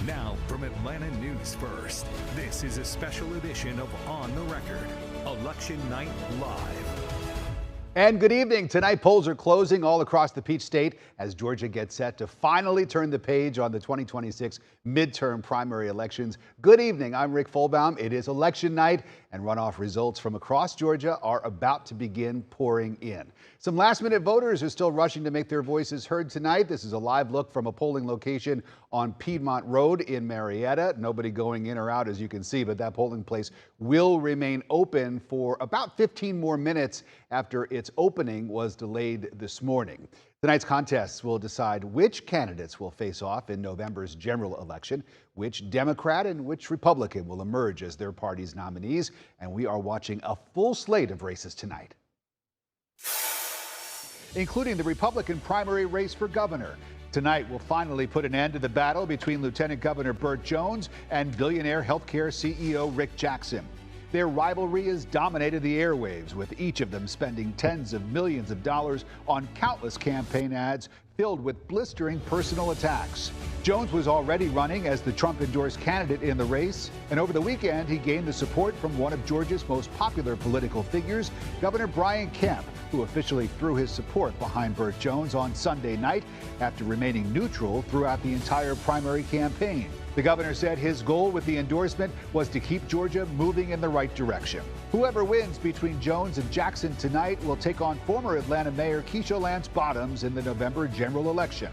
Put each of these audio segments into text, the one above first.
Now from Atlanta News First, this is a special edition of On the Record, Election Night Live. And good evening. Tonight, polls are closing all across the Peach State as Georgia gets set to finally turn the page on the 2026 midterm primary elections. Good evening. I'm Rick Folbaum. It is election night, and runoff results from across Georgia are about to begin pouring in. Some last-minute voters are still rushing to make their voices heard tonight. This is a live look from a polling location on Piedmont Road in Marietta. Nobody going in or out, as you can see, but that polling place will remain open for about 15 more minutes after its opening was delayed this morning. Tonight's contests will decide which candidates will face off in November's general election, which Democrat and which Republican will emerge as their party's nominees, and we are watching a full slate of races tonight, including the Republican primary race for governor. Tonight will finally put an end to the battle between Lieutenant Governor Burt Jones and billionaire healthcare CEO Rick Jackson. Their rivalry has dominated the airwaves, with each of them spending tens of millions of dollars on countless campaign ads filled with blistering personal attacks. Jones was already running as the Trump-endorsed candidate in the race, and over the weekend he gained the support from one of Georgia's most popular political figures, Governor Brian Kemp, who officially threw his support behind Burt Jones on Sunday night after remaining neutral throughout the entire primary campaign. The governor said his goal with the endorsement was to keep Georgia moving in the right direction. Whoever wins between Jones and Jackson tonight will take on former Atlanta Mayor Keisha Lance Bottoms in the November general election.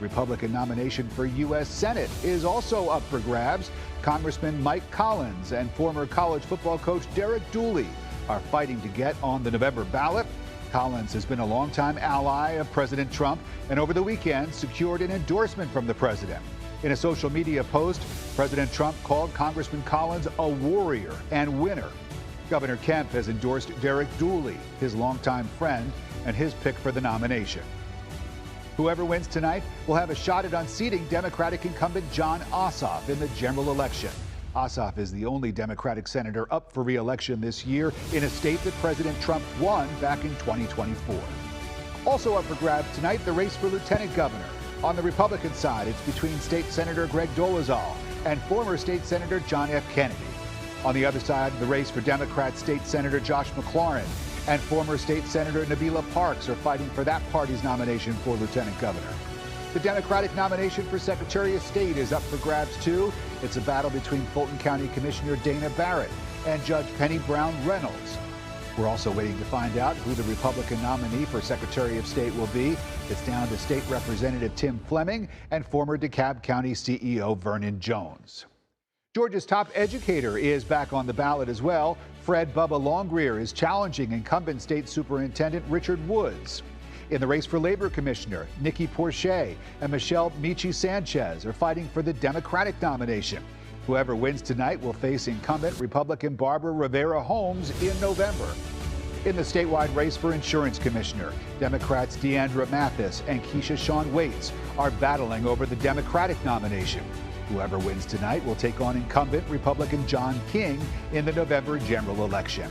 Republican nomination for U.S. Senate is also up for grabs. Congressman Mike Collins and former college football coach Derek Dooley are fighting to get on the November ballot. Collins has been a longtime ally of President Trump and over the weekend secured an endorsement from the president. In a social media post, President Trump called Congressman Collins a warrior and winner. Governor Kemp has endorsed Derek Dooley, his longtime friend, and his pick for the nomination. Whoever wins tonight will have a shot at unseating Democratic incumbent Jon Ossoff in the general election. Ossoff is the only Democratic senator up for re-election this year in a state that President Trump won back in 2024. Also up for grabs tonight, the race for lieutenant governor. On the Republican side, it's between State Senator Greg Dolezal and former State Senator John F. Kennedy. On the other side, the race for Democrat State Senator Josh McLaurin and former State Senator Nabila Parks are fighting for that party's nomination for lieutenant governor. The Democratic nomination for Secretary of State is up for grabs, too. It's a battle between Fulton County Commissioner Dana Barrett and Judge Penny Brown Reynolds. We're also waiting to find out who the Republican nominee for Secretary of State will be. It's down to State Representative Tim Fleming and former DeKalb County CEO Vernon Jones. Georgia's top educator is back on the ballot as well. Fred Bubba Longrear is challenging incumbent State Superintendent Richard Woods. In the race for Labor Commissioner, Nikki Porche and Michelle Michi Sanchez are fighting for the Democratic nomination. Whoever wins tonight will face incumbent Republican Barbara Rivera Holmes in November. In the statewide race for Insurance Commissioner, Democrats Deandra Mathis and Keisha Shawn Waits are battling over the Democratic nomination. Whoever wins tonight will take on incumbent Republican John King in the November general election.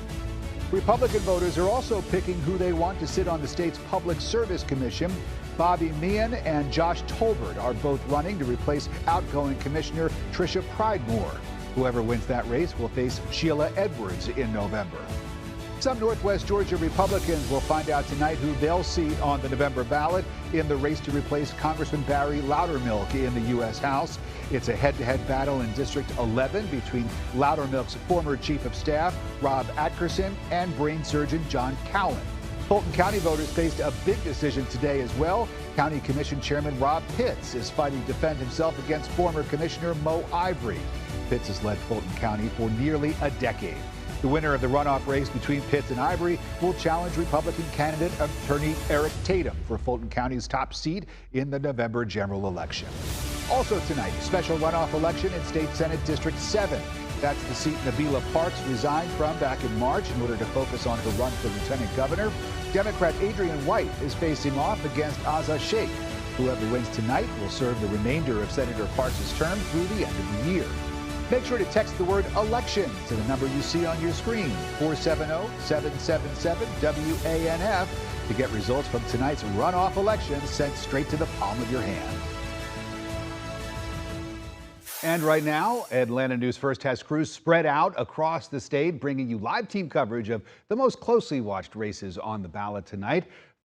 Republican voters are also picking who they want to sit on the state's Public Service Commission. Bobby Meehan and Josh Tolbert are both running to replace outgoing Commissioner Tricia Pridemore. Whoever wins that race will face Sheila Edwards in November. Some Northwest Georgia Republicans will find out tonight who they'll seat on the November ballot in the race to replace Congressman Barry Loudermilk in the U.S. House. It's a head-to-head battle in District 11 between Loudermilk's former Chief of Staff, Rob Atkerson, and brain surgeon John Cowan. Fulton County voters faced a big decision today as well. County Commission Chairman Rob Pitts is fighting to defend himself against former Commissioner Mo Ivory. Pitts has led Fulton County for nearly a decade. The winner of the runoff race between Pitts and Ivory will challenge Republican candidate Attorney Eric Tatum for Fulton County's top seat in the November general election. Also tonight, special runoff election in State Senate District 7. That's the seat Nabila Parks resigned from back in March in order to focus on her run for lieutenant governor. Democrat Adrian White is facing off against Aza Sheikh. Whoever wins tonight will serve the remainder of Senator Parks' term through the end of the year. Make sure to text the word election to the number you see on your screen, 470-777-WANF, to get results from tonight's runoff election sent straight to the palm of your hand. And right now, Atlanta News First has crews spread out across the state, bringing you live team coverage of the most closely watched races on the ballot tonight.